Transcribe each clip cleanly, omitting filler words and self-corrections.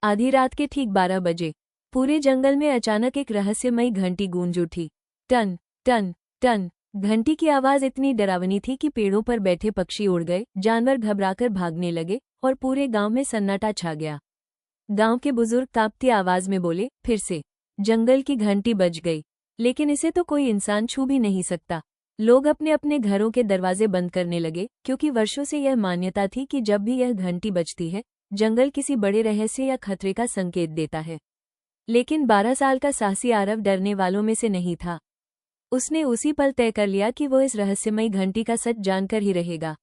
आधी रात के ठीक 12 बजे पूरे जंगल में अचानक एक रहस्यमयी घंटी गूंज उठी। टन टन टन। घंटी की आवाज इतनी डरावनी थी कि पेड़ों पर बैठे पक्षी उड़ गए, जानवर घबराकर भागने लगे और पूरे गांव में सन्नाटा छा गया। गांव के बुजुर्ग कांपती आवाज में बोले, फिर से जंगल की घंटी बज गई, लेकिन इसे तो कोई इंसान छू भी नहीं सकता। लोग अपने अपने घरों के दरवाजे बंद करने लगे, क्योंकि वर्षों से यह मान्यता थी कि जब भी यह घंटी बजती है, जंगल किसी बड़े रहस्य या खतरे का संकेत देता है। लेकिन 12 साल का साहसी आरव डरने वालों में से नहीं था। उसने उसी पल तय कर लिया कि वो इस रहस्यमयी घंटी का सच जानकर ही रहेगा।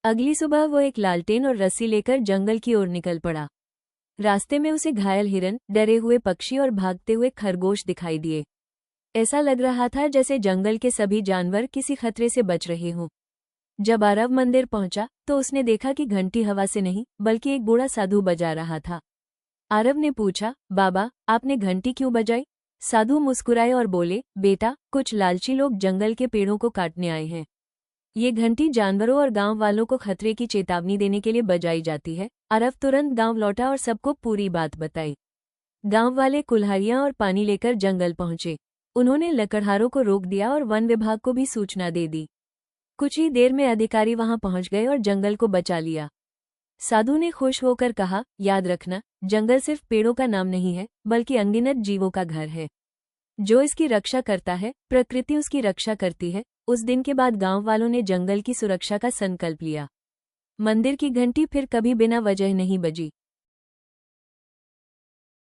अगली सुबह वो एक लालटेन और रस्सी लेकर जंगल की ओर निकल पड़ा। रास्ते में उसे घायल हिरन, डरे हुए पक्षी और भागते हुए खरगोश दिखाई दिए। ऐसा लग रहा था जैसे जंगल के सभी जानवर किसी खतरे से बच रहे हों। जब आरव मंदिर पहुंचा तो उसने देखा कि घंटी हवा से नहीं बल्कि एक बूढ़ा साधु बजा रहा था। आरव ने पूछा, बाबा, आपने घंटी क्यों बजाई? साधु मुस्कुराए और बोले, बेटा, कुछ लालची लोग जंगल के पेड़ों को काटने आए हैं। ये घंटी जानवरों और गांव वालों को खतरे की चेतावनी देने के लिए बजाई जाती है। आरव तुरंत गांव लौटा और सबको पूरी बात बताई। गांव वाले कुल्हाड़ियां और पानी लेकर जंगल पहुंचे। उन्होंने लकड़हारों को रोक दिया और वन विभाग को भी सूचना दे दी। कुछ ही देर में अधिकारी वहां पहुंच गए और जंगल को बचा लिया। साधु ने खुश होकर कहा, याद रखना, जंगल सिर्फ पेड़ों का नाम नहीं है, बल्कि अनगिनत जीवों का घर है। जो इसकी रक्षा करता है, प्रकृति उसकी रक्षा करती है। उस दिन के बाद गांव वालों ने जंगल की सुरक्षा का संकल्प लिया। मंदिर की घंटी फिर कभी बिना वजह नहीं बजी।